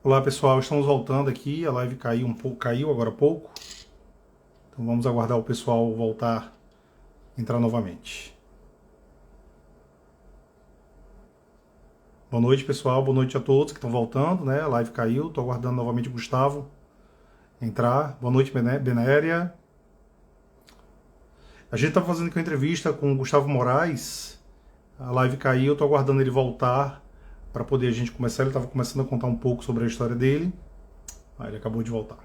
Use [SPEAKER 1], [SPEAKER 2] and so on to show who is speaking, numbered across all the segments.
[SPEAKER 1] Olá pessoal, estamos voltando aqui. A live caiu um pouco, caiu agora há pouco. Então vamos aguardar o pessoal voltar, entrar novamente. Boa noite pessoal, boa noite a todos que estão voltando, né? A live caiu, estou aguardando novamente o Gustavo entrar. Boa noite Benéria. A gente está fazendo aqui uma entrevista com o Gustavo Moraes. A live caiu, estou aguardando ele voltar para poder a gente começar. Ele estava começando a contar um pouco sobre a história dele. Aí ele acabou de voltar.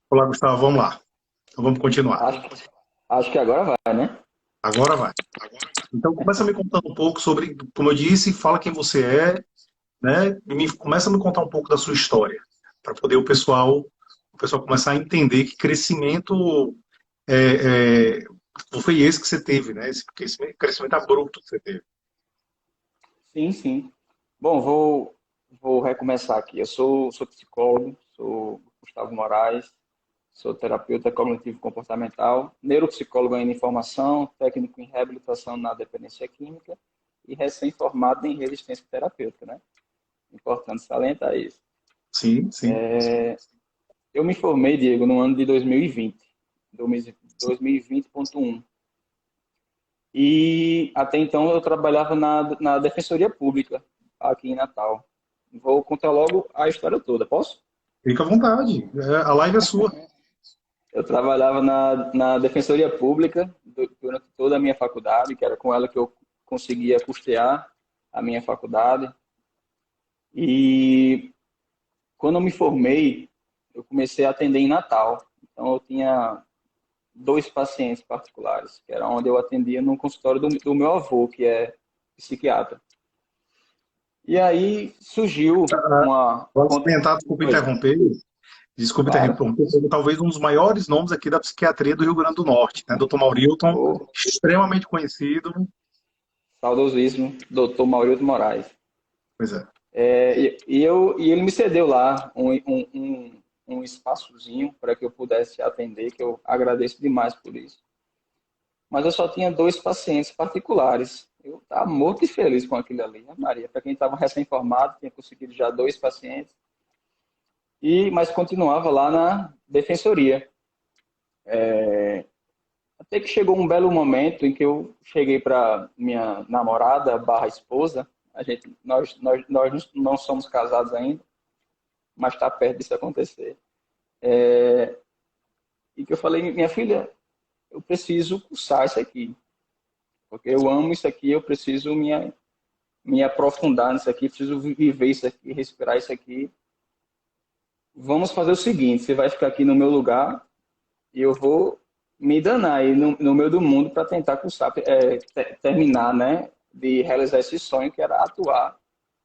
[SPEAKER 1] Olá Gustavo, vamos lá. Então vamos continuar.
[SPEAKER 2] Acho, acho que agora vai, né?
[SPEAKER 1] Agora vai. Então começa me contando um pouco sobre, como eu disse, fala quem você é, né? Começa a me contar um pouco da sua história, para poder o pessoal começar a entender que crescimento foi esse que você teve, né? Esse crescimento abrupto que você teve.
[SPEAKER 2] Sim, sim. Bom, vou recomeçar aqui. Eu sou psicólogo, sou Gustavo Moraes, sou terapeuta cognitivo comportamental, neuropsicólogo ainda em formação, técnico em reabilitação na dependência química e recém-formado em resistência terapêutica, né? Importante salientar isso.
[SPEAKER 1] Sim, sim.
[SPEAKER 2] Eu me formei, Diego, no ano de 2020, 2020.1. E até então eu trabalhava na Defensoria Pública, aqui em Natal. Vou contar logo a história toda, posso?
[SPEAKER 1] Fica à vontade. A live é sua.
[SPEAKER 2] Eu trabalhava na Defensoria Pública durante toda a minha faculdade, que era com ela que eu conseguia custear a minha faculdade. E quando eu me formei, eu comecei a atender em Natal. Então eu tinha dois pacientes particulares, que era onde eu atendia no consultório do meu avô, que é psiquiatra. E aí surgiu uma.
[SPEAKER 1] Vale salientar, desculpa
[SPEAKER 2] Oi,
[SPEAKER 1] interromper, desculpe
[SPEAKER 2] claro.
[SPEAKER 1] interromper, talvez um dos maiores nomes aqui da psiquiatria do Rio Grande do Norte, né? Dr. Maurilton,
[SPEAKER 2] O
[SPEAKER 1] extremamente conhecido.
[SPEAKER 2] saudosíssimo doutor Maurício Moraes.
[SPEAKER 1] Pois é.
[SPEAKER 2] E ele me cedeu lá um espaçozinho para que eu pudesse atender, que eu agradeço demais por isso. Mas eu só tinha dois pacientes particulares. Eu estava morto e feliz com aquilo ali, né, Maria? Para quem estava recém-formado, tinha conseguido já dois pacientes, mas continuava lá na defensoria. Até que chegou um belo momento em que eu cheguei para minha namorada barra esposa. Nós não somos casados ainda, mas está perto disso acontecer. E que eu falei, minha filha, eu preciso cursar isso aqui, porque eu amo isso aqui, eu preciso me aprofundar nisso aqui, preciso viver isso aqui, respirar isso aqui. Vamos fazer o seguinte, você vai ficar aqui no meu lugar e eu vou me danar aí no meio do mundo para tentar cursar, terminar, né, de realizar esse sonho que era atuar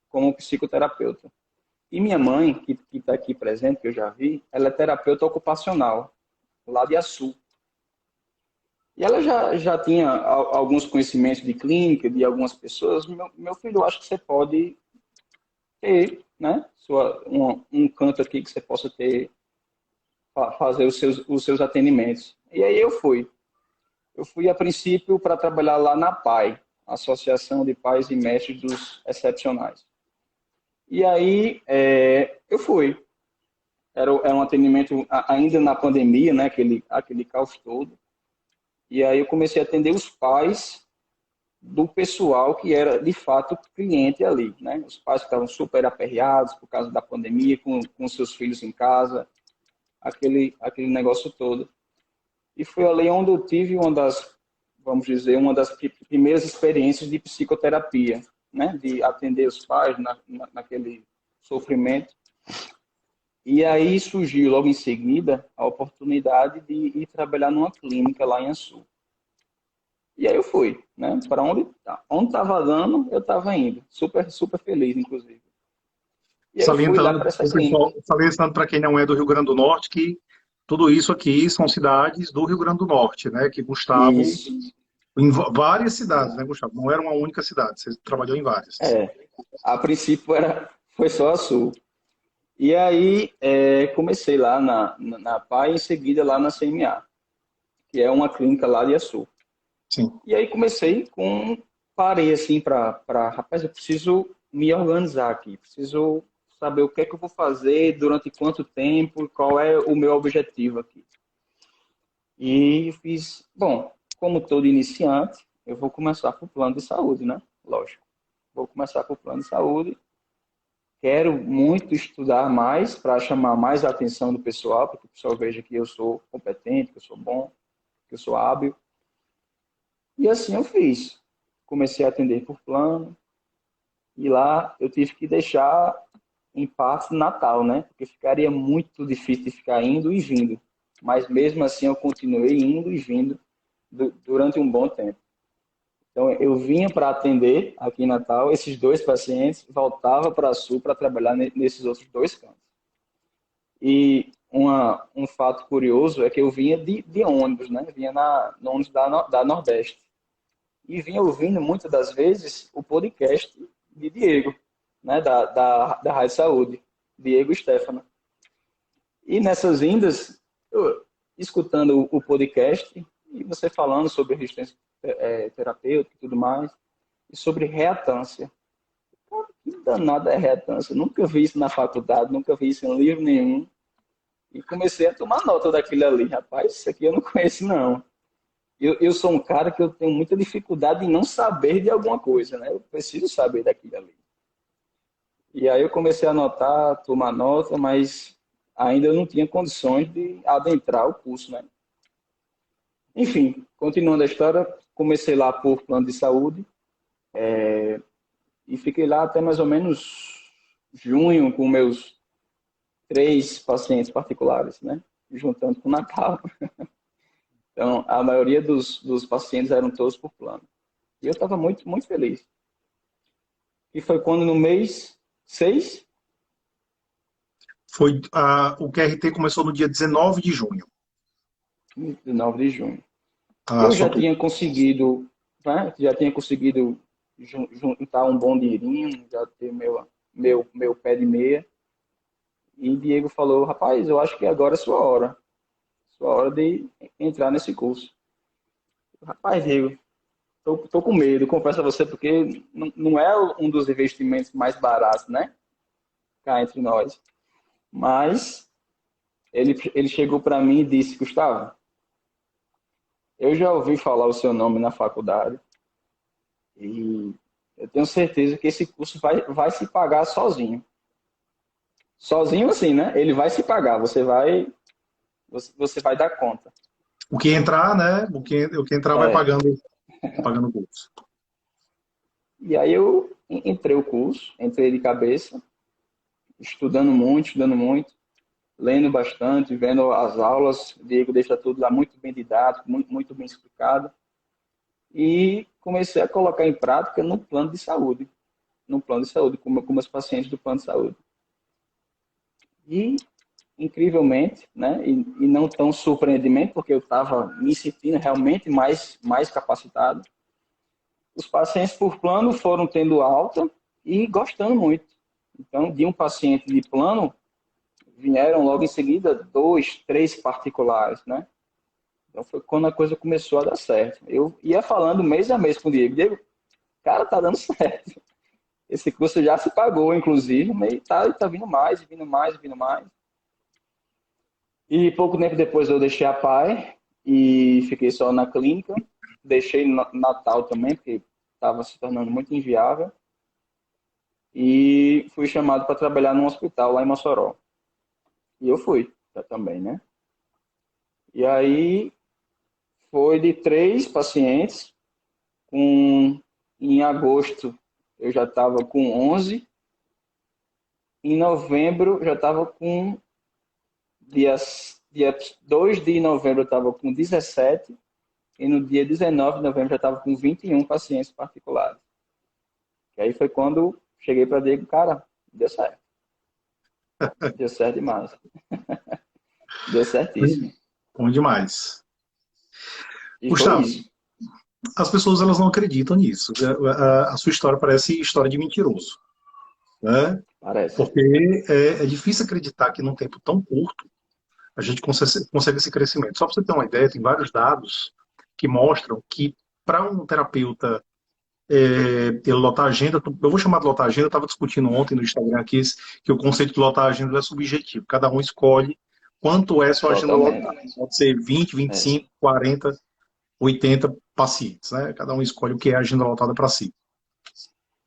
[SPEAKER 2] como psicoterapeuta. E minha mãe, que está aqui presente, que eu já vi, ela é terapeuta ocupacional, lá de Açu. E ela já tinha alguns conhecimentos de clínica, de algumas pessoas. Meu filho, eu acho que você pode ter, né, um canto aqui que você possa ter, fazer os seus atendimentos. E aí eu fui. Eu fui, a princípio, para trabalhar lá na PAI, Associação de Pais e Mestres dos Excepcionais. E aí eu fui. Era um atendimento ainda na pandemia, né, aquele caos todo. E aí eu comecei a atender os pais do pessoal que era, de fato, cliente ali, né? Os pais que estavam super aperreados por causa da pandemia, com seus filhos em casa, aquele negócio todo. E foi ali onde eu tive vamos dizer, uma das primeiras experiências de psicoterapia, né? De atender os pais naquele sofrimento. E aí surgiu logo em seguida a oportunidade de ir trabalhar numa clínica lá em Açu. E aí eu fui, né? Para onde estava dando, eu estava indo. Super, super feliz, inclusive. E aí eu fui lá
[SPEAKER 1] Salientando
[SPEAKER 2] para essa
[SPEAKER 1] o pessoal,
[SPEAKER 2] clínica.
[SPEAKER 1] salientando para quem não é do Rio Grande do Norte que tudo isso aqui são cidades do Rio Grande do Norte, né? Que Gustavo,
[SPEAKER 2] Isso.
[SPEAKER 1] em várias cidades, né, Gustavo? Não era uma única cidade, você trabalhou em várias.
[SPEAKER 2] É. A princípio foi só a Sul. E aí comecei lá na PAI e em seguida lá na CMA. que é uma clínica lá de Açu.
[SPEAKER 1] Sim.
[SPEAKER 2] E aí parei assim rapaz, eu preciso me organizar aqui, preciso saber o que é que eu vou fazer, durante quanto tempo, qual é o meu objetivo aqui. E eu fiz, bom, como todo iniciante, eu vou começar com o plano de saúde, né? Lógico. Vou começar com o plano de saúde. Quero muito estudar mais para chamar mais a atenção do pessoal, para que o pessoal veja que eu sou competente, que eu sou bom, que eu sou hábil. E assim eu fiz. Comecei a atender por plano. E lá eu tive que deixar em parte Natal, né? Porque ficaria muito difícil de ficar indo e vindo. Mas mesmo assim eu continuei indo e vindo durante um bom tempo. Então eu vinha para atender aqui em Natal esses 2 pacientes, voltava para a Sul para trabalhar nesses outros 2 cantos. E um fato curioso é que eu vinha de ônibus, né? Vinha no ônibus da Nordeste. E vinha ouvindo muitas das vezes o podcast de Diego, né? Da Rádio Saúde, Diego e Stefano. E nessas vindas, eu, escutando o podcast, e você falando sobre resistência terapêutica e tudo mais, e sobre reatância. Que danada é reatância? Nunca vi isso na faculdade, nunca vi isso em livro nenhum. E comecei a tomar nota daquilo ali. Rapaz, isso aqui eu não conheço, não. Eu sou um cara que eu tenho muita dificuldade em não saber de alguma coisa, né? Eu preciso saber daquilo ali. E aí eu comecei a anotar, tomar nota, mas ainda não tinha condições de adentrar o curso, né? Enfim, continuando a história, comecei lá por plano de saúde e fiquei lá até mais ou menos junho com meus 3 pacientes particulares, né? Juntando com o Natal. Então, a maioria dos pacientes eram todos por plano. E eu estava muito, muito feliz. E foi quando no mês 6,
[SPEAKER 1] O QRT começou no dia 19 de junho.
[SPEAKER 2] 19 de junho.
[SPEAKER 1] Ah,
[SPEAKER 2] Eu
[SPEAKER 1] só
[SPEAKER 2] já tinha conseguido, né? Já tinha conseguido juntar um bom dinheirinho, já ter meu pé de meia. E Diego falou, rapaz, eu acho que agora é sua hora de entrar nesse curso. Rapaz, Diego, tô com medo, confesso a você, porque não é um dos investimentos mais baratos, né? Cá entre nós. Mas ele chegou para mim e disse, Gustavo, eu já ouvi falar o seu nome na faculdade e eu tenho certeza que esse curso vai se pagar sozinho. Sozinho assim, né? Ele vai se pagar, você vai dar conta.
[SPEAKER 1] o que entrar, né? O que entrar vai
[SPEAKER 2] É.
[SPEAKER 1] pagando o curso.
[SPEAKER 2] E aí eu entrei o curso, entrei de cabeça, estudando muito, lendo bastante, vendo as aulas. O Diego deixa tudo lá muito bem didático, muito, muito bem explicado. E comecei a colocar em prática no plano de saúde. No plano de saúde, com meus pacientes do plano de saúde. E, incrivelmente, né, e não tão surpreendentemente, porque eu estava me sentindo realmente mais capacitado, os pacientes por plano foram tendo alta e gostando muito. Então, de um paciente de plano, vieram logo em seguida 2, 3 particulares, né? Então, foi quando a coisa começou a dar certo. Eu ia falando mês a mês com o Diego. Diego, cara, tá dando certo. Esse curso já se pagou, inclusive, mas tá vindo mais, vindo mais, vindo mais. E pouco tempo depois eu deixei a PAI e fiquei só na clínica. Deixei Natal também, porque estava se tornando muito inviável. E fui chamado para trabalhar num hospital lá em Mossoró. E eu fui também, né? E aí foi de 3 pacientes. Em agosto eu já estava com 11. Em novembro já estava com dia 2 de novembro eu estava com 17 e no dia 19 de novembro já estava com 21 pacientes particulares. E aí foi quando cheguei para Diego, cara, deu certo. Deu certo demais. Deu certíssimo.
[SPEAKER 1] Bom demais.
[SPEAKER 2] E foi
[SPEAKER 1] Gustavo,
[SPEAKER 2] isso.
[SPEAKER 1] as pessoas elas não acreditam nisso. A sua história parece história de mentiroso, né?
[SPEAKER 2] Parece.
[SPEAKER 1] Porque é difícil acreditar que num tempo tão curto a gente consegue esse crescimento. Só para você ter uma ideia, tem vários dados que mostram que para um terapeuta ele lotar a agenda, eu vou chamar de lotar a agenda, eu estava discutindo ontem no Instagram aqui que o conceito de lotar a agenda é subjetivo. Cada um escolhe quanto é sua agenda lotada.
[SPEAKER 2] Totalmente.
[SPEAKER 1] Pode ser 20,
[SPEAKER 2] É.
[SPEAKER 1] 25, 40, 80 pacientes, né? Cada um escolhe o que é a agenda lotada para si.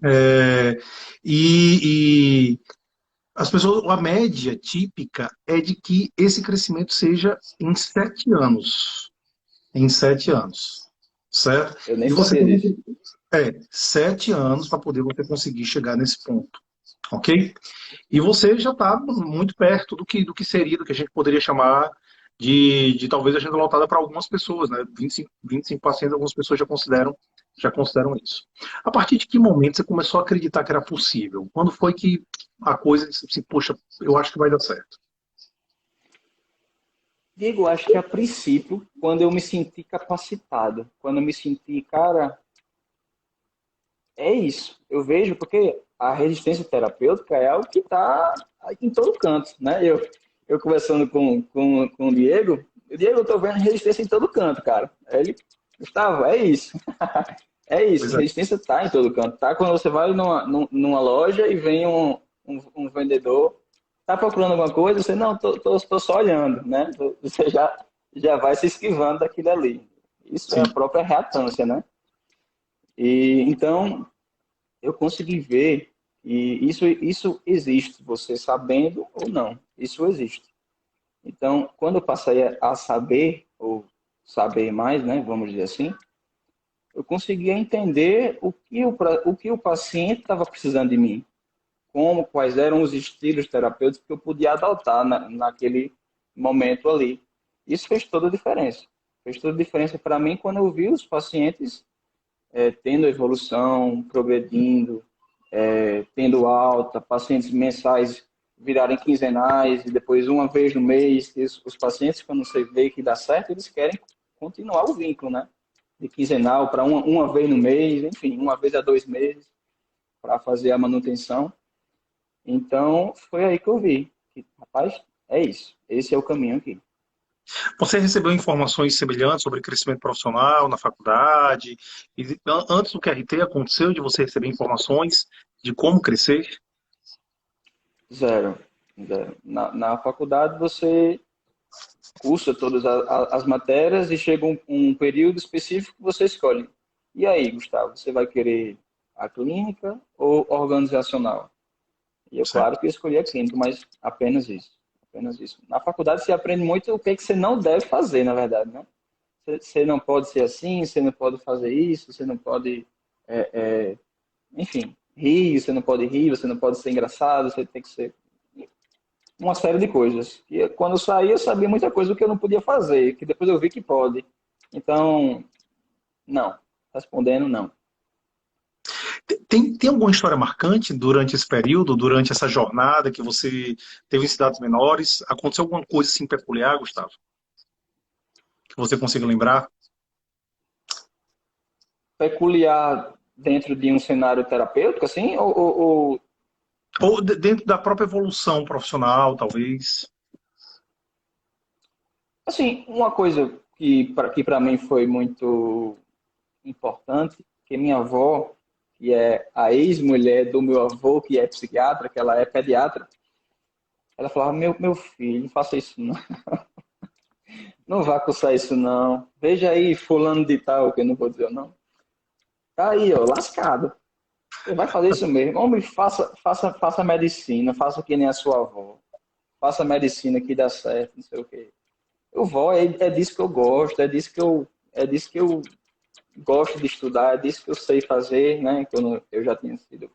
[SPEAKER 1] É, e as pessoas, a média típica é de que esse crescimento seja em 7 anos. Em 7 anos. Certo?
[SPEAKER 2] Eu nem
[SPEAKER 1] E você
[SPEAKER 2] sabia disso.
[SPEAKER 1] 7 anos para poder você conseguir chegar nesse ponto. Ok? E você já está muito perto do que seria, do que a gente poderia chamar de talvez agenda lotada para algumas pessoas, né? 25% algumas pessoas já consideram isso. A partir de que momento você começou a acreditar que era possível? Quando foi que a coisa disse assim, poxa, eu acho que vai dar certo?
[SPEAKER 2] Digo, acho que a princípio, quando eu me senti capacitado, quando eu me senti, cara, é isso. Eu vejo porque a resistência terapêutica é algo que está em todo canto, né? Eu conversando com o Diego, eu tô vendo resistência em todo canto, cara. Aí ele, Gustavo, é isso. É
[SPEAKER 1] Pois
[SPEAKER 2] isso,
[SPEAKER 1] é.
[SPEAKER 2] resistência tá em todo canto, tá? Quando você vai numa loja e vem um vendedor, tá procurando alguma coisa, você não, tô só olhando, né? Você já vai se esquivando daquilo ali. Isso é a
[SPEAKER 1] Sim.
[SPEAKER 2] própria reatância, né? E então eu consegui ver e isso existe, você sabendo ou não, isso existe. Então, quando eu passei a saber ou saber mais, né, vamos dizer assim, eu conseguia entender o que o paciente estava precisando de mim, quais eram os estilos terapêuticos que eu podia adotar naquele momento ali. Isso fez toda a diferença. Fez toda a diferença para mim quando eu vi os pacientes tendo evolução, progredindo, tendo alta, pacientes mensais virarem quinzenais e depois uma vez no mês. Os pacientes, quando você vê que dá certo, eles querem continuar o vínculo, né? De quinzenal para uma vez no mês, enfim, uma vez a 2 meses para fazer a manutenção. Então, foi aí que eu vi que, rapaz, é isso. Esse é o caminho aqui.
[SPEAKER 1] Você recebeu informações semelhantes sobre crescimento profissional na faculdade? E antes do QRT aconteceu de você receber informações de como crescer?
[SPEAKER 2] Zero. Zero. Na faculdade, você cursa todas as matérias e chega um período específico que você escolhe. E aí, Gustavo, você vai querer a clínica ou organizacional? E eu,
[SPEAKER 1] Certo.
[SPEAKER 2] claro que eu escolhi a clínica, mas apenas isso. Apenas isso. Na faculdade você aprende muito o que, é que você não deve fazer, na verdade, né? Você não pode ser assim, você não pode fazer isso, você não pode, é, é, enfim, rir, você não pode rir, você não pode ser engraçado, você tem que ser uma série de coisas. E quando eu saí, eu sabia muita coisa que eu não podia fazer, que depois eu vi que pode. Então, não. Respondendo, não.
[SPEAKER 1] Tem alguma história marcante durante esse período, durante essa jornada que você teve em cidades menores? Aconteceu alguma coisa assim peculiar, Gustavo? Que você consiga lembrar?
[SPEAKER 2] Peculiar dentro de um cenário terapêutico, assim,
[SPEAKER 1] Ou dentro da própria evolução profissional, talvez?
[SPEAKER 2] assim, uma coisa que para mim foi muito importante, que minha avó, que é a ex-mulher do meu avô, que é psiquiatra, que ela é pediatra, ela falava, meu filho, não faça isso não. Não vá cursar isso não. Veja aí fulano de tal, que eu não vou dizer não. Tá aí, ó, lascado. Você vai fazer isso mesmo. Homem, faça medicina, faça que nem a sua avó. Faça medicina que dá certo, não sei o quê. Eu vou, é disso que eu gosto, é disso que eu gosto de estudar, é disso que eu sei fazer, né? Que eu já tinha sido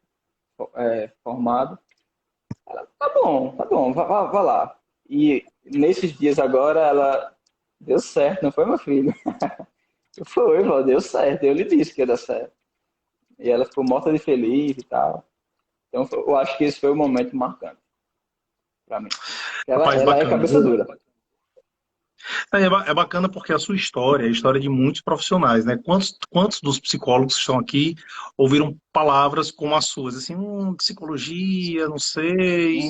[SPEAKER 2] formado. Ela, tá bom, vá lá. E nesses dias agora ela deu certo, não foi, meu filho? Foi, vó, deu certo. Eu lhe disse que ia dar certo. E ela ficou morta de feliz e tal. Então eu acho que esse foi o momento marcante para mim. Ela,
[SPEAKER 1] Rapaz,
[SPEAKER 2] ela é
[SPEAKER 1] bacana.
[SPEAKER 2] cabeça dura.
[SPEAKER 1] É bacana porque a sua história é a história de muitos profissionais, né? Quantos dos psicólogos que estão aqui ouviram palavras como as suas? Assim, psicologia, não sei,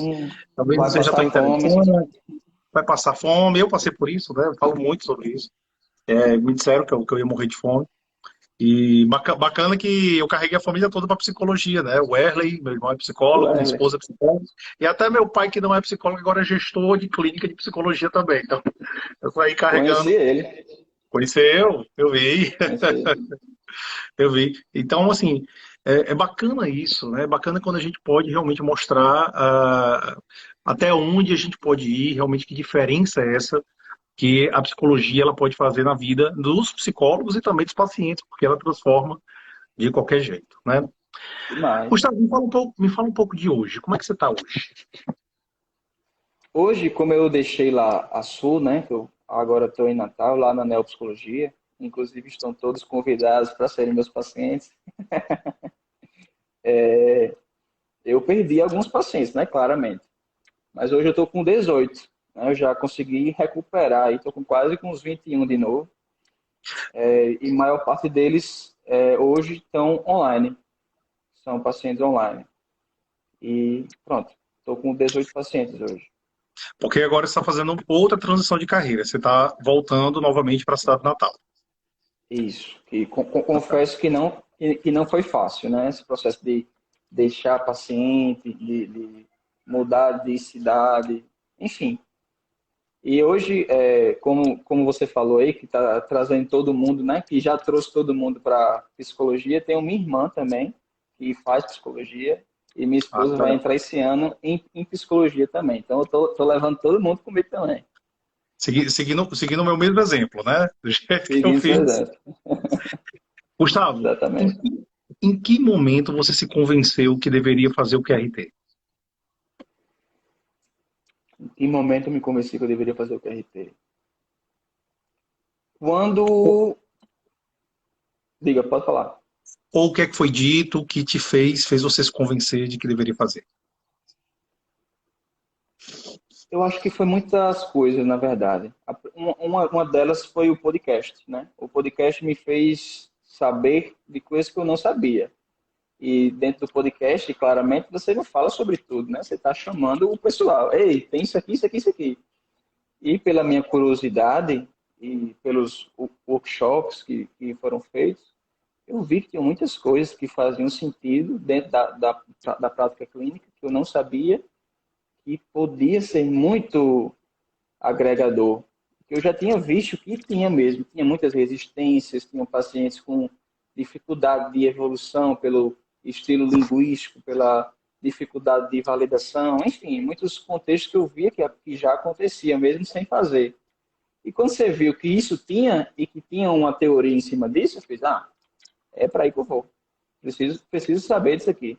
[SPEAKER 1] talvez não
[SPEAKER 2] Vai
[SPEAKER 1] seja tão
[SPEAKER 2] passar fome.
[SPEAKER 1] interessante. vai passar fome. Eu passei por isso, né? Eu falo muito sobre isso. Me disseram que eu ia morrer de fome. E bacana que eu carreguei a família toda para psicologia, né? O Erley, meu irmão é psicólogo, minha
[SPEAKER 2] Ué,
[SPEAKER 1] esposa é psicóloga, e até meu pai, que não é psicólogo, agora é gestor de clínica de psicologia também. Então, eu saí
[SPEAKER 2] conheci
[SPEAKER 1] carregando.
[SPEAKER 2] ele.
[SPEAKER 1] Conheceu? Eu vi,
[SPEAKER 2] Conheci ele.
[SPEAKER 1] eu vi. Então, assim, é bacana isso, né? É bacana quando a gente pode realmente mostrar até onde a gente pode ir, realmente que diferença é essa que a psicologia ela pode fazer na vida dos psicólogos e também dos pacientes, porque ela transforma de qualquer jeito, né?
[SPEAKER 2] Demais.
[SPEAKER 1] Gustavo, me fala um pouco de hoje. Como é que você está hoje?
[SPEAKER 2] Hoje, como eu deixei lá a Sul, né? Que eu agora estou em Natal, lá na Neopsicologia. Inclusive, estão todos convidados para serem meus pacientes. Eu perdi alguns pacientes, né? Claramente. Mas hoje eu estou com 18. Né? Eu já consegui recuperar. Estou com quase com uns 21 de novo. E maior parte deles hoje estão online. São pacientes online. E pronto. Estou com 18 pacientes hoje.
[SPEAKER 1] Porque agora você está fazendo outra transição de carreira. Você está voltando novamente para a cidade natal.
[SPEAKER 2] Isso. E confesso que não foi fácil, né? Esse processo de deixar paciente, de mudar de cidade, enfim. E hoje, como você falou aí, que está trazendo todo mundo, né? Que já trouxe todo mundo para psicologia. Tenho minha irmã também, que faz psicologia, e minha
[SPEAKER 1] Ah,
[SPEAKER 2] esposa
[SPEAKER 1] que
[SPEAKER 2] vai
[SPEAKER 1] legal.
[SPEAKER 2] entrar esse ano em psicologia também. Então, eu tô levando todo mundo comigo também,
[SPEAKER 1] Seguindo o meu mesmo exemplo, né? Do jeito que eu
[SPEAKER 2] seguindo seu
[SPEAKER 1] fiz.
[SPEAKER 2] exemplo.
[SPEAKER 1] Gustavo,
[SPEAKER 2] Exatamente.
[SPEAKER 1] em que momento você se convenceu que deveria fazer o QRT?
[SPEAKER 2] Em que momento eu me convenci que eu deveria fazer o QRT?
[SPEAKER 1] Ou,
[SPEAKER 2] Quando. Diga, pode falar.
[SPEAKER 1] ou o que é que foi dito que te fez você se convencer de que deveria fazer?
[SPEAKER 2] Eu acho que foi muitas coisas, na verdade. Uma delas foi o podcast, né? O podcast me fez saber de coisas que eu não sabia. E dentro do podcast, claramente, você não fala sobre tudo, né? Você está chamando o pessoal. Ei, tem isso aqui, isso aqui, isso aqui. E pela minha curiosidade e pelos workshops que foram feitos, eu vi que tinha muitas coisas que faziam sentido dentro da prática clínica que eu não sabia e podia ser muito agregador. Eu já tinha visto que tinha mesmo, tinha muitas resistências, tinham pacientes com dificuldade de evolução pelo estilo linguístico, pela dificuldade de validação, enfim, muitos contextos que eu via que já acontecia mesmo sem fazer. E quando você viu que isso tinha e que tinha uma teoria em cima disso, eu fiz, é para aí que eu vou. Preciso saber disso aqui.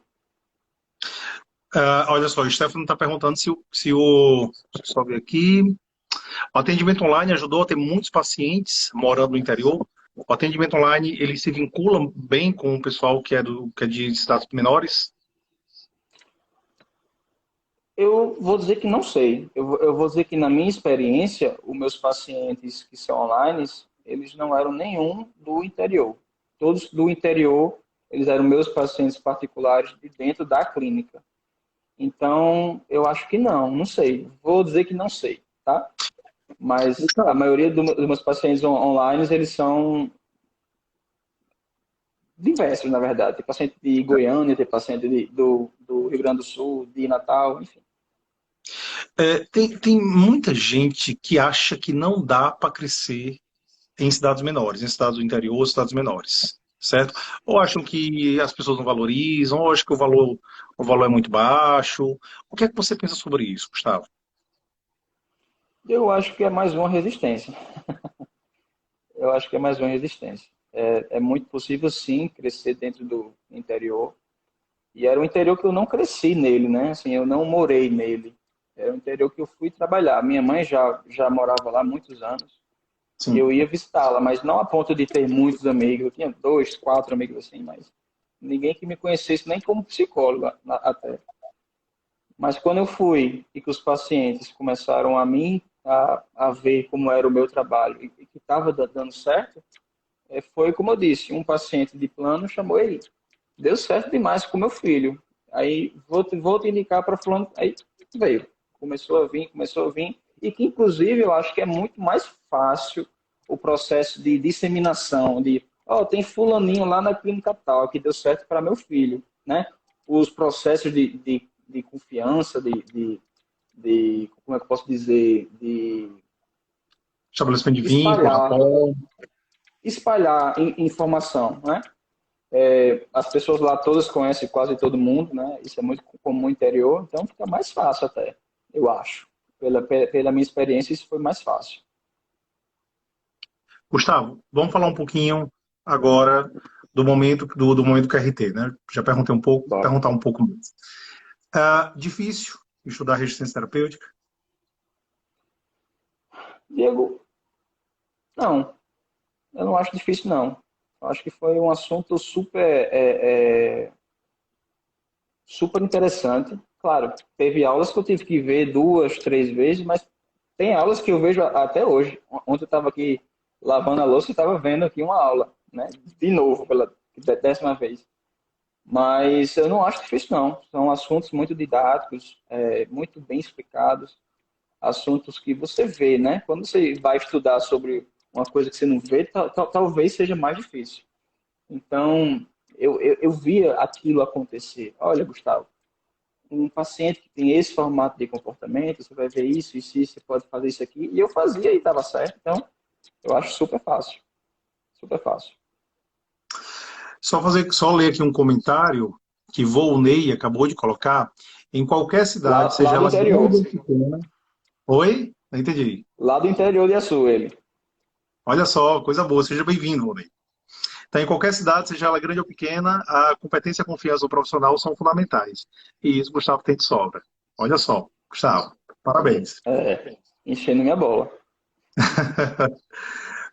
[SPEAKER 1] Olha só, o Stefano está perguntando deixa eu só ver aqui. O atendimento online ajudou a ter muitos pacientes morando no interior. O atendimento online, ele se vincula bem com o pessoal que é de cidades menores?
[SPEAKER 2] Eu vou dizer que não sei. Eu vou dizer que na minha experiência, os meus pacientes que são online, eles não eram nenhum do interior. Todos do interior, eles eram meus pacientes particulares de dentro da clínica. Então, eu acho que não sei. Vou dizer que não sei, tá? Mas a
[SPEAKER 1] Gustavo,
[SPEAKER 2] maioria dos meus pacientes online, eles são diversos, na verdade. Tem paciente de Goiânia, tem paciente do Rio Grande do Sul, de Natal, enfim.
[SPEAKER 1] tem muita gente que acha que não dá para crescer em cidades menores, em cidades do interior, cidades menores, certo? Ou acham que as pessoas não valorizam, ou acham que o valor é muito baixo. O que é que você pensa sobre isso, Gustavo?
[SPEAKER 2] Eu acho que é mais uma resistência. Eu acho que é mais uma resistência. É muito possível, sim, crescer dentro do interior. E era um interior que eu não cresci nele, né? Assim, eu não morei nele. Era um interior que eu fui trabalhar. Minha mãe já morava lá há muitos anos. E
[SPEAKER 1] Sim.
[SPEAKER 2] eu ia visitá-la, mas não a ponto de ter muitos amigos. Eu tinha 2, 4 amigos assim, mas ninguém que me conhecesse, nem como psicólogo até. Mas quando eu fui e que os pacientes começaram a ver como era o meu trabalho e que estava dando certo, foi como eu disse, um paciente de plano chamou ele. Deu certo demais com meu filho. Aí vou te indicar para fulano. Aí veio. Começou a vir. e que, inclusive, eu acho que é muito mais fácil o processo de disseminação, de, ó, tem fulaninho lá na clínica tal, que deu certo para meu filho, né? Os processos de confiança, como é que eu posso dizer, de
[SPEAKER 1] Estabelecimento de vínculo,
[SPEAKER 2] espalhar,
[SPEAKER 1] rapport.
[SPEAKER 2] espalhar informação, né? As pessoas lá todas conhecem quase todo mundo, né? Isso é muito comum no interior, então fica mais fácil até, eu acho. Pela minha experiência, isso foi mais fácil.
[SPEAKER 1] Gustavo, vamos falar um pouquinho agora do momento QRT, né? Já perguntei um pouco,
[SPEAKER 2] Bora.
[SPEAKER 1] perguntar um pouco mais. Difícil estudar resistência terapêutica?
[SPEAKER 2] Diego, não, eu não acho difícil, não. Eu acho que foi um assunto super interessante. Claro, teve aulas que eu tive que ver 2, 3 vezes, mas tem aulas que eu vejo até hoje. Ontem eu estava aqui lavando a louça e estava vendo aqui uma aula, né? De novo, pela 10ª vez. Mas eu não acho difícil, não. São assuntos muito didáticos, muito bem explicados, assuntos que você vê, né? Quando você vai estudar sobre uma coisa que você não vê, talvez seja mais difícil. Então, eu via aquilo acontecer. Olha, Gustavo, um paciente que tem esse formato de comportamento, você vai ver isso, você pode fazer isso aqui. E eu fazia e estava certo. Então, eu acho super fácil. Super fácil.
[SPEAKER 1] Só ler aqui um comentário que Volney acabou de colocar. Em qualquer cidade, seja
[SPEAKER 2] Lá do
[SPEAKER 1] ela grande
[SPEAKER 2] interior.
[SPEAKER 1] ou pequena. Oi? Não entendi.
[SPEAKER 2] Lá do interior de Açu, ele.
[SPEAKER 1] Olha só, coisa boa. Seja bem-vindo, Volney. Então, em qualquer cidade, seja ela grande ou pequena, a competência e a confiança do profissional são fundamentais. E isso Gustavo tem de sobra. Olha só, Gustavo, parabéns.
[SPEAKER 2] Enchendo minha bola.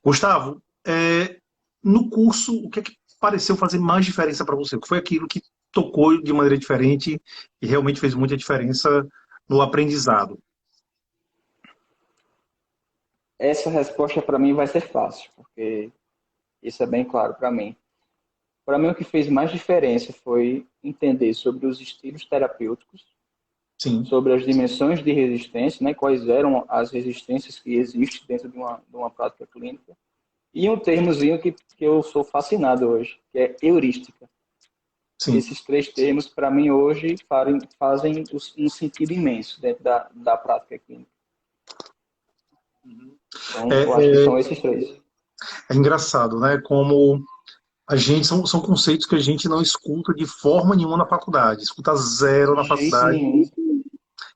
[SPEAKER 1] Gustavo, no curso, o que é que pareceu fazer mais diferença para você? O que foi aquilo que tocou de maneira diferente e realmente fez muita diferença no aprendizado?
[SPEAKER 2] Essa resposta para mim vai ser fácil, porque isso é bem claro para mim. Para mim, o que fez mais diferença foi entender sobre os estilos terapêuticos,
[SPEAKER 1] Sim,
[SPEAKER 2] sobre as dimensões de resistência, né, quais eram as resistências que existem dentro de uma prática clínica, e um termozinho que eu sou fascinado hoje, que é heurística.
[SPEAKER 1] sim.
[SPEAKER 2] Esses 3 termos, para mim, hoje fazem um sentido imenso dentro da prática clínica. Então,
[SPEAKER 1] É,
[SPEAKER 2] eu acho que
[SPEAKER 1] é,
[SPEAKER 2] são esses 3.
[SPEAKER 1] é engraçado, né? Como são conceitos que a gente não escuta de forma nenhuma na faculdade, escuta zero
[SPEAKER 2] De
[SPEAKER 1] na
[SPEAKER 2] jeito
[SPEAKER 1] faculdade.
[SPEAKER 2] nenhum.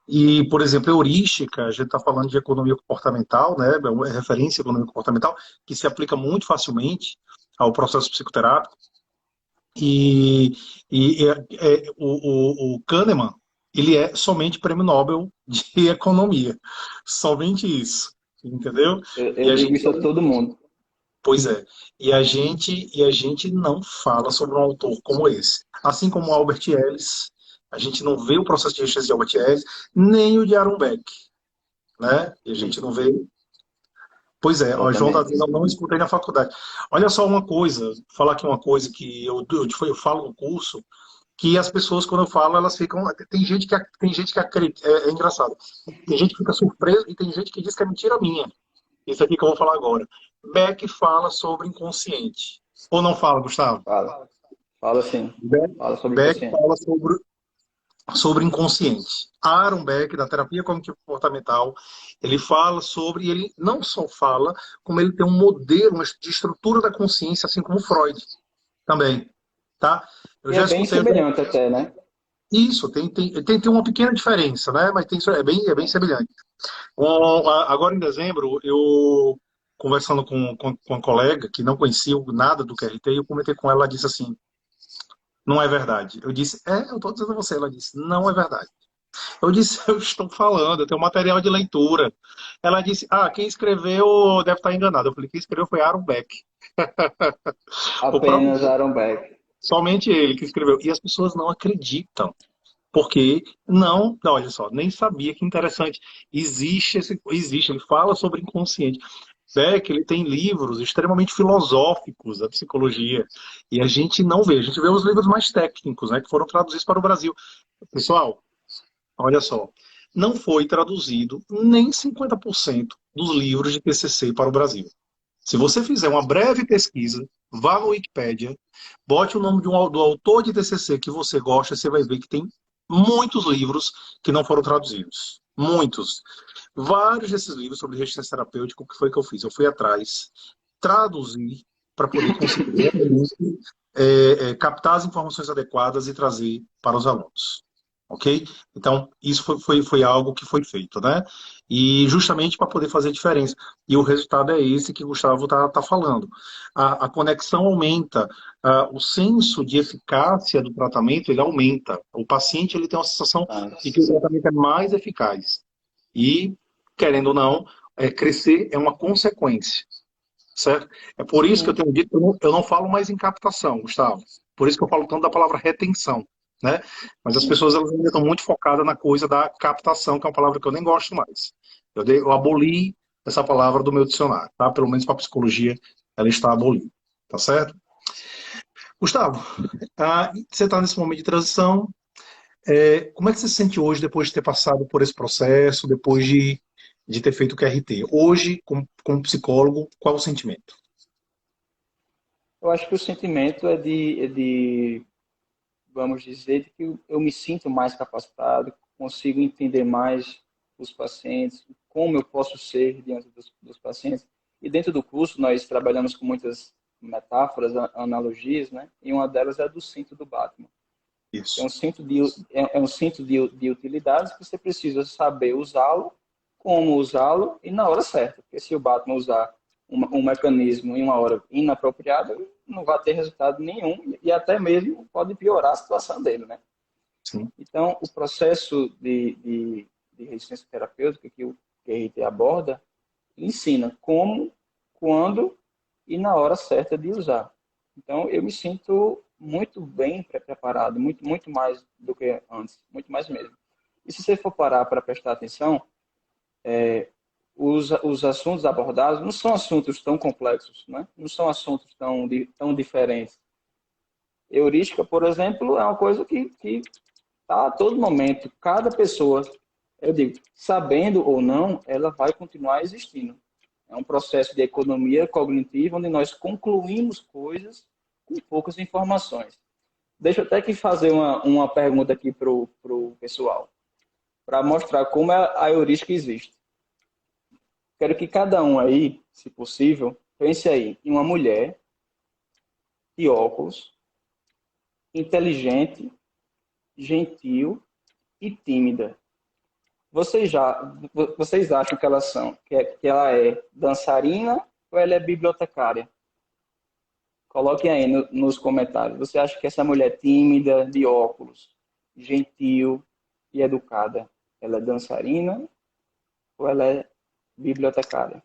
[SPEAKER 1] E, por exemplo, heurística, a gente está falando de economia comportamental, né? É referência à economia comportamental, que se aplica muito facilmente ao processo psicoterápico. E, o Kahneman, ele é somente prêmio Nobel de economia. Somente isso, entendeu? E
[SPEAKER 2] Eu
[SPEAKER 1] a
[SPEAKER 2] digo
[SPEAKER 1] gente,
[SPEAKER 2] isso a todo mundo.
[SPEAKER 1] pois é, e a gente não fala sobre um autor como esse. Assim como Albert Ellis, a gente não vê o processo de resistência de Albert Ellis, nem o de Aaron Beck, né? E a gente não vê. Pois é, o João está
[SPEAKER 2] Exatamente.
[SPEAKER 1] dizendo, eu não escutei na faculdade. Olha só uma coisa, falar aqui uma coisa que eu falo no curso, que as pessoas, quando eu falo, elas ficam. Tem gente que acredita. É engraçado. Tem gente que fica surpreso e tem gente que diz que é mentira minha. Isso aqui que eu vou falar agora. Beck fala sobre inconsciente. Ou não fala, Gustavo?
[SPEAKER 2] Fala. Fala sim.
[SPEAKER 1] Beck,
[SPEAKER 2] Fala sobre o
[SPEAKER 1] Beck
[SPEAKER 2] inconsciente.
[SPEAKER 1] fala sobre inconsciente. Aaron Beck, da terapia cognitivo comportamental, ele fala sobre, e ele não só fala, como ele tem um modelo de estrutura da consciência, assim como Freud também. Tá? Eu
[SPEAKER 2] E é
[SPEAKER 1] já
[SPEAKER 2] bem
[SPEAKER 1] escutei
[SPEAKER 2] semelhante até, né?
[SPEAKER 1] isso, tem uma pequena diferença, né? Mas é bem semelhante. Agora, em dezembro, eu, conversando com uma colega que não conhecia nada do QRT, eu comentei com ela, ela disse assim, não é verdade. Eu disse, eu estou dizendo a você. Ela disse, não é verdade. Eu disse, eu estou falando, eu tenho material de leitura. Ela disse, quem escreveu deve estar enganado. Eu falei, quem escreveu foi Aaron Beck. O próprio,
[SPEAKER 2] Apenas Aaron Beck.
[SPEAKER 1] somente ele que escreveu. E as pessoas não acreditam. Porque não, olha só, nem sabia que interessante. Existe, ele fala sobre inconsciente. Beck, ele tem livros extremamente filosóficos da psicologia. E a gente não vê, a gente vê os livros mais técnicos, né, que foram traduzidos para o Brasil. Pessoal, olha só. não foi traduzido nem 50% dos livros de TCC para o Brasil. Se você fizer uma breve pesquisa, vá no Wikipédia, bote o nome do autor de TCC que você gosta, você vai ver que tem muitos livros que não foram traduzidos. Muitos. Vários desses livros sobre resistência terapêutica, o que foi que eu fiz? Eu fui atrás, traduzi para poder conseguir realmente, captar as informações adequadas e trazer para os alunos. Ok? Então, isso foi algo que foi feito, né? E justamente para poder fazer diferença. E o resultado é esse que o Gustavo está falando. A conexão aumenta, o senso de eficácia do tratamento, ele aumenta. O paciente ele tem uma sensação de que o tratamento é mais eficaz. E, querendo ou não, crescer é uma consequência, certo? É por isso que eu tenho dito que eu não falo mais em captação, Gustavo. Por isso que eu falo tanto da palavra retenção, né? Mas as pessoas elas ainda estão muito focadas na coisa da captação, que é uma palavra que eu nem gosto mais. Eu aboli essa palavra do meu dicionário, tá? Pelo menos para a psicologia ela está abolida, tá certo? Gustavo, você está nesse momento de transição. Como é que você se sente hoje, depois de ter passado por esse processo, depois de ter feito o QRT? Hoje, como psicólogo, qual é o sentimento?
[SPEAKER 2] Eu acho que o sentimento é vamos dizer, de que eu me sinto mais capacitado, consigo entender mais os pacientes, como eu posso ser diante dos pacientes. E dentro do curso, nós trabalhamos com muitas metáforas, analogias, né? E uma delas é a do cinto do Batman.
[SPEAKER 1] Isso.
[SPEAKER 2] É um cinto de utilidades que você precisa saber usá-lo, como usá-lo e na hora certa. Porque se o Batman usar um mecanismo em uma hora inapropriada, não vai ter resultado nenhum e até mesmo pode piorar a situação dele, né?
[SPEAKER 1] Sim.
[SPEAKER 2] Então, o processo de resistência terapêutica que o QRT aborda ensina como, quando e na hora certa de usar. Então, eu me sinto muito bem preparado, muito mais do que antes, muito mais mesmo. E se você for parar para prestar atenção, os assuntos abordados não são assuntos tão complexos, né? Não são assuntos tão diferentes. Heurística, por exemplo, é uma coisa que está a todo momento, cada pessoa, eu digo, sabendo ou não, ela vai continuar existindo. É um processo de economia cognitiva onde nós concluímos coisas com poucas informações. Deixa eu até que fazer uma pergunta aqui para o pessoal, para mostrar como a heurística existe. Quero que cada um aí, se possível, pense aí em uma mulher de óculos, inteligente, gentil e tímida. Vocês acham que ela é dançarina ou ela é bibliotecária? Coloquem aí nos comentários. Você acha que essa mulher tímida, de óculos, gentil e educada, ela é dançarina ou ela é bibliotecária?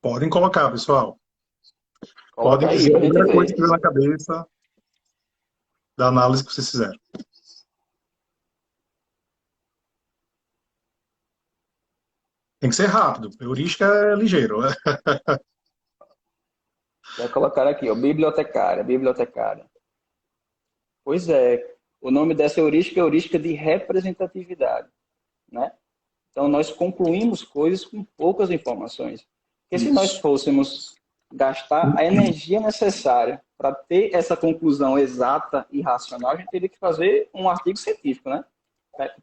[SPEAKER 1] Podem colocar, pessoal.
[SPEAKER 2] Coloca
[SPEAKER 1] Podem
[SPEAKER 2] aí,
[SPEAKER 1] dizer a
[SPEAKER 2] pra gente
[SPEAKER 1] primeira coisa que
[SPEAKER 2] ver.
[SPEAKER 1] vem na cabeça da análise que vocês fizeram. Tem que ser rápido. Heurística é ligeiro, né?
[SPEAKER 2] Já colocaram aqui, ó, bibliotecária. Pois é, o nome dessa heurística é heurística de representatividade, né? Então, nós concluímos coisas com poucas informações. Porque se nós
[SPEAKER 1] Isso.
[SPEAKER 2] fôssemos gastar a energia necessária para ter essa conclusão exata e racional, a gente teria que fazer um artigo científico, né?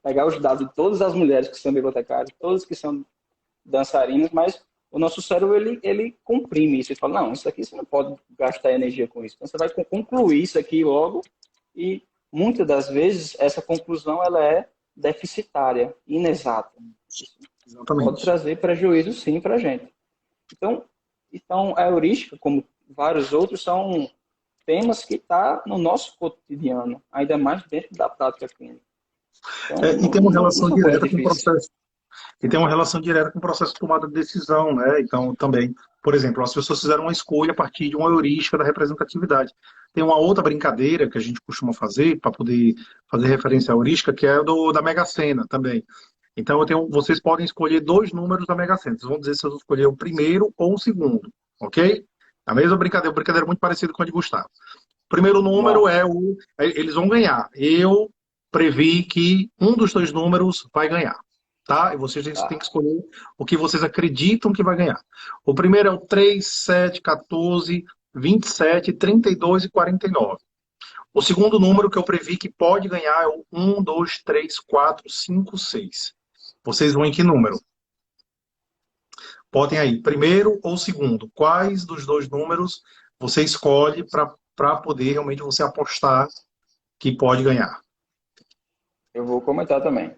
[SPEAKER 2] Pegar os dados de todas as mulheres que são bibliotecárias, todas que são dançarinas, mas o nosso cérebro, ele comprime isso. Ele fala, não, isso aqui você não pode gastar energia com isso. Então, você vai concluir isso aqui logo e, muitas das vezes, essa conclusão ela é deficitária, inexata.
[SPEAKER 1] Exatamente.
[SPEAKER 2] Pode trazer prejuízo, sim, para a gente. Então, a heurística, como vários outros, são temas que estão no nosso cotidiano, ainda mais dentro da prática clínica. Então,
[SPEAKER 1] E tem uma
[SPEAKER 2] não
[SPEAKER 1] relação
[SPEAKER 2] são coisas
[SPEAKER 1] direta com o
[SPEAKER 2] difíceis.
[SPEAKER 1] processo. E tem uma relação direta com o processo de tomada de decisão, né? Então, também, por exemplo, as pessoas fizeram uma escolha a partir de uma heurística da representatividade. Tem uma outra brincadeira que a gente costuma fazer para poder fazer referência à heurística, que é da Mega Sena também. Então, vocês podem escolher dois números da Mega Sena. Vocês vão dizer se eu escolher o primeiro ou o segundo, ok? A mesma brincadeira muito parecida com a de Gustavo. O primeiro número
[SPEAKER 2] Bom,
[SPEAKER 1] eles vão ganhar. Eu previ que um dos dois números vai ganhar, tá? E vocês têm
[SPEAKER 2] Tá.
[SPEAKER 1] que escolher o que vocês acreditam que vai ganhar. O primeiro é o 3, 7, 14, 27, 32 e 49. O segundo número que eu previ que pode ganhar é o 1, 2, 3, 4, 5, 6. Vocês vão em que número? Botem aí, primeiro ou segundo. Quais dos dois números você escolhe para poder realmente você apostar que pode ganhar?
[SPEAKER 2] Eu vou comentar também.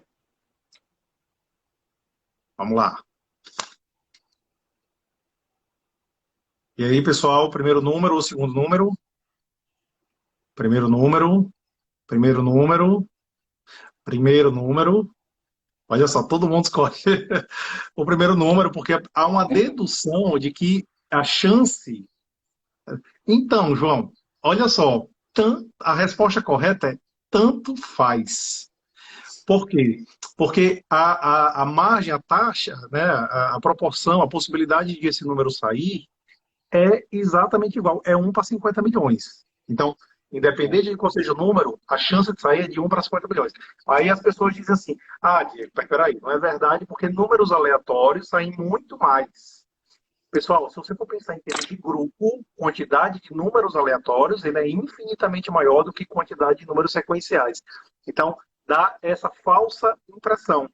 [SPEAKER 1] Vamos lá. E aí, pessoal, primeiro número ou segundo número? Primeiro número, primeiro número, primeiro número. Olha só, todo mundo escolhe o primeiro número, porque há uma dedução de que a chance. Então, João, olha só, a resposta correta é tanto faz. Por quê? Porque a margem, a taxa, né, a proporção, a possibilidade de esse número sair é exatamente igual. É 1 para 50 milhões. Então, independente de qual seja o número, a chance de sair é de 1 para 50 milhões. Aí as pessoas dizem assim, ah, Diego, mas peraí, não é verdade, porque números aleatórios saem muito mais. Pessoal, se você for pensar em termos de grupo, quantidade de números aleatórios, ele é infinitamente maior do que quantidade de números sequenciais. Então, dá essa falsa impressão,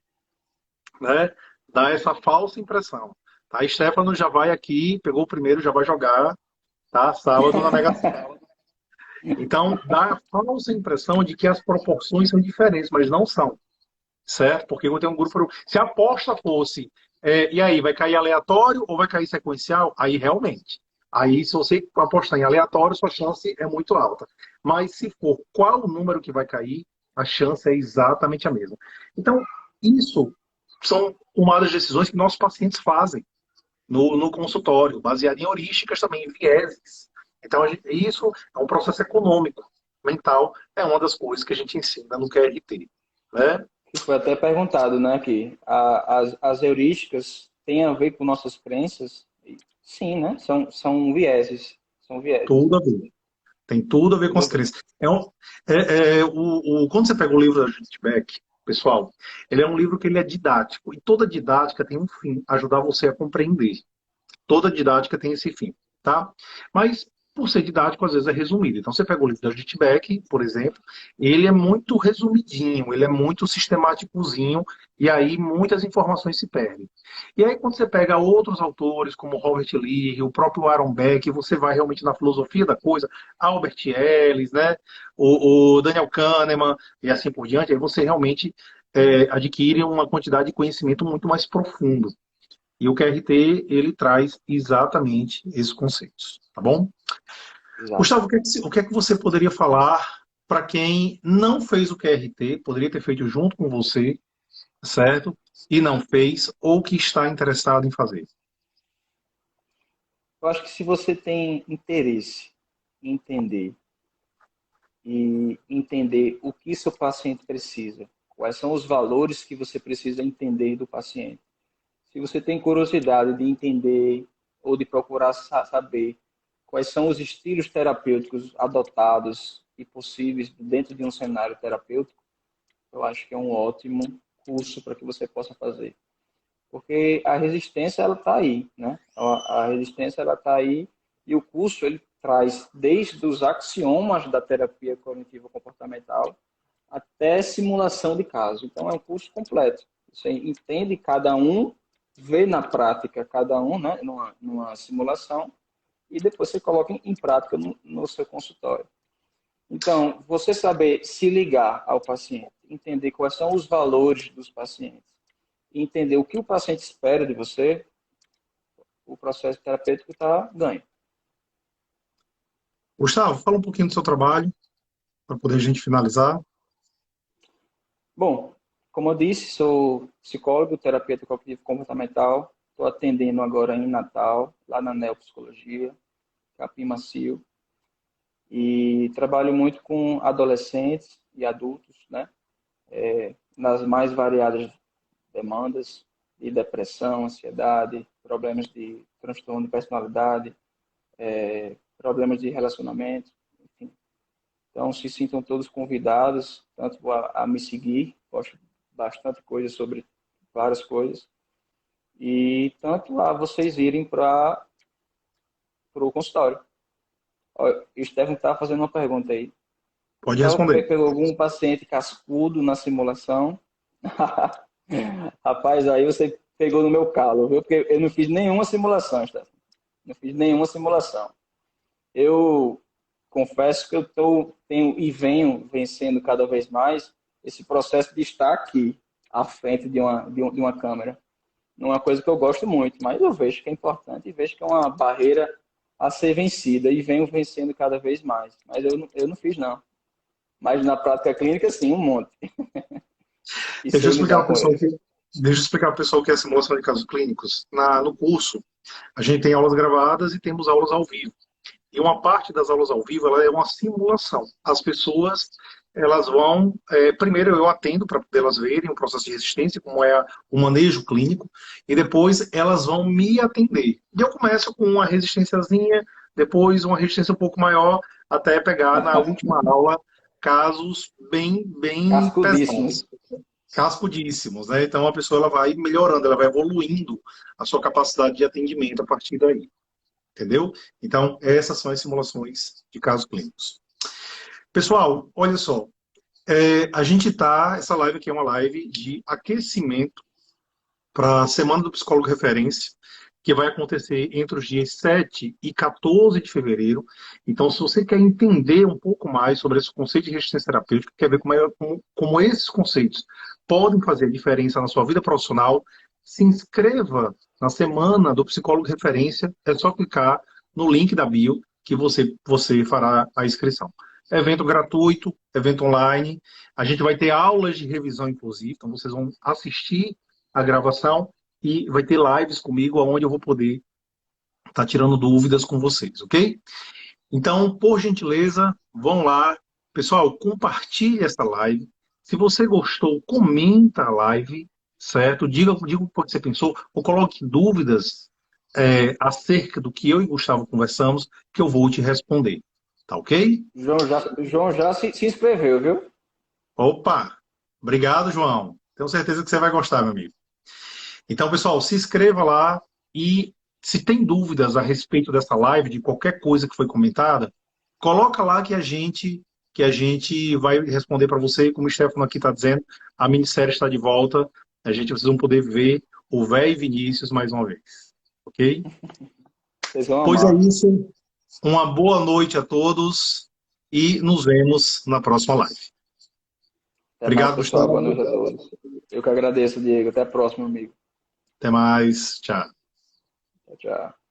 [SPEAKER 1] né? Dá essa falsa impressão. Tá? Stefano já vai aqui, pegou o primeiro, já vai jogar, tá? Sábado na Mega Sena. Então, dá a falsa impressão de que as proporções são diferentes, mas não são, certo? Porque eu tenho um grupo. Se a aposta fosse, e aí, vai cair aleatório ou vai cair sequencial? Aí realmente. Aí, se você apostar em aleatório, sua chance é muito alta. Mas se for qual o número que vai cair, a chance é exatamente a mesma. Então, isso são tomadas de decisões que nossos pacientes fazem no consultório, baseado em heurísticas também, em vieses. Então, isso é um processo econômico, mental, é uma das coisas que a gente ensina no QRT. Né?
[SPEAKER 2] Que foi até perguntado, né, que as heurísticas têm a ver com nossas crenças? Sim, né? São vieses. São vieses.
[SPEAKER 1] Tudo a ver. Tem tudo a ver com
[SPEAKER 2] Tudo a
[SPEAKER 1] as
[SPEAKER 2] ver.
[SPEAKER 1] crenças. Quando você pega o livro da Judith Beck, pessoal, ele é um livro que ele é didático. E toda didática tem um fim, ajudar você a compreender. Toda didática tem esse fim, tá? Mas, por ser didático, às vezes é resumido. Então, você pega o livro da Judith Beck, por exemplo, ele é muito resumidinho, ele é muito sistemáticozinho, e aí muitas informações se perdem. E aí, quando você pega outros autores, como Robert Lee, o próprio Aaron Beck, você vai realmente na filosofia da coisa, Albert Ellis, né? o Daniel Kahneman, e assim por diante, aí você realmente adquire uma quantidade de conhecimento muito mais profundo. E o QRT, ele traz exatamente esses conceitos, tá bom?
[SPEAKER 2] Exato.
[SPEAKER 1] Gustavo, o que é que você poderia falar para quem não fez o QRT, poderia ter feito junto com você, certo? E não fez, ou que está interessado em fazer?
[SPEAKER 2] Eu acho que se você tem interesse em entender o que seu paciente precisa, quais são os valores que você precisa entender do paciente. Se você tem curiosidade de entender ou de procurar saber quais são os estilos terapêuticos adotados e possíveis dentro de um cenário terapêutico, eu acho que é um ótimo curso para que você possa fazer. Porque a resistência ela está aí, né? A resistência ela está aí e o curso ele traz desde os axiomas da terapia cognitivo comportamental até simulação de caso. Então é um curso completo. Você entende cada um, vê na prática cada um, né? Numa simulação e depois você coloca em prática no seu consultório. Então, você saber se ligar ao paciente, entender quais são os valores dos pacientes, entender o que o paciente espera de você, o processo terapêutico está ganho.
[SPEAKER 1] Gustavo, fala um pouquinho do seu trabalho, para poder a gente finalizar.
[SPEAKER 2] Bom, como eu disse, sou psicólogo, terapeuta cognitivo comportamental, estou atendendo agora em Natal, lá na Neopsicologia, Capim Macio, e trabalho muito com adolescentes e adultos, né? Nas mais variadas demandas de depressão, ansiedade, problemas de transtorno de personalidade, problemas de relacionamento, enfim. Então, se sintam todos convidados, tanto a me seguir, posto bastante coisa sobre várias coisas, e tanto a vocês irem para o consultório. Ó, o Estevão está fazendo uma pergunta aí.
[SPEAKER 1] Pode
[SPEAKER 2] Já
[SPEAKER 1] responder.
[SPEAKER 2] pegou algum paciente cascudo na simulação? Rapaz, aí você pegou no meu calo, viu? Porque eu não fiz nenhuma simulação, Estevão. Não fiz nenhuma simulação. Eu confesso que tenho e venho vencendo cada vez mais esse processo de estar aqui, à frente de uma câmera. Não é uma coisa que eu gosto muito, mas eu vejo que é importante e vejo que é uma barreira a ser vencida e venho vencendo cada vez mais. Mas eu não fiz, não. Mas na prática clínica, sim, um monte. E
[SPEAKER 1] Deixa eu
[SPEAKER 2] sei
[SPEAKER 1] explicar
[SPEAKER 2] lidar
[SPEAKER 1] para o
[SPEAKER 2] com
[SPEAKER 1] pessoal
[SPEAKER 2] eles.
[SPEAKER 1] deixa eu explicar para o pessoal o que é simulação de casos clínicos. No curso, a gente tem aulas gravadas e temos aulas ao vivo. E uma parte das aulas ao vivo ela é uma simulação. As pessoas elas vão, primeiro eu atendo para elas verem o processo de resistência, como é o manejo clínico, e depois elas vão me atender. E eu começo com uma resistênciazinha, depois uma resistência um pouco maior, até pegar na última aula casos bem
[SPEAKER 2] Cascudíssimos.
[SPEAKER 1] pesados, cascudíssimos, né? Então a pessoa ela vai melhorando, ela vai evoluindo a sua capacidade de atendimento a partir daí. Entendeu? Então, essas são as simulações de casos clínicos. Pessoal, olha só. A gente essa live aqui é uma live de aquecimento para a Semana do Psicólogo Referência, que vai acontecer entre os dias 7 e 14 de fevereiro. Então, se você quer entender um pouco mais sobre esse conceito de resistência terapêutica, quer ver como esses conceitos podem fazer diferença na sua vida profissional, se inscreva na Semana do Psicólogo Referência. É só clicar no link da bio que você fará a inscrição. Evento gratuito, evento online. A gente vai ter aulas de revisão, inclusive. Então, vocês vão assistir a gravação e vai ter lives comigo, onde eu vou poder estar tirando dúvidas com vocês, ok? Então, por gentileza, vão lá. Pessoal, compartilhe essa live. Se você gostou, comenta a live, certo? Diga o que você pensou, ou coloque dúvidas acerca do que eu e Gustavo conversamos, que eu vou te responder. Tá ok?
[SPEAKER 2] João já se inscreveu, viu?
[SPEAKER 1] Opa! Obrigado, João. Tenho certeza que você vai gostar, meu amigo. Então, pessoal, se inscreva lá e se tem dúvidas a respeito dessa live, de qualquer coisa que foi comentada, coloca lá que a gente vai responder para você. Como o Stefano aqui está dizendo, a minissérie está de volta. Vocês vão poder ver o véi Vinícius mais uma vez. Ok?
[SPEAKER 2] Vocês vão
[SPEAKER 1] Pois é
[SPEAKER 2] amar.
[SPEAKER 1] isso. Uma boa noite a todos e nos vemos na próxima live.
[SPEAKER 2] Até mais,
[SPEAKER 1] Obrigado,
[SPEAKER 2] pessoal. Boa
[SPEAKER 1] Gustavo.
[SPEAKER 2] noite a todos. Eu que agradeço, Diego. Até a próxima, amigo.
[SPEAKER 1] Até mais. Tchau.
[SPEAKER 2] Tchau, tchau.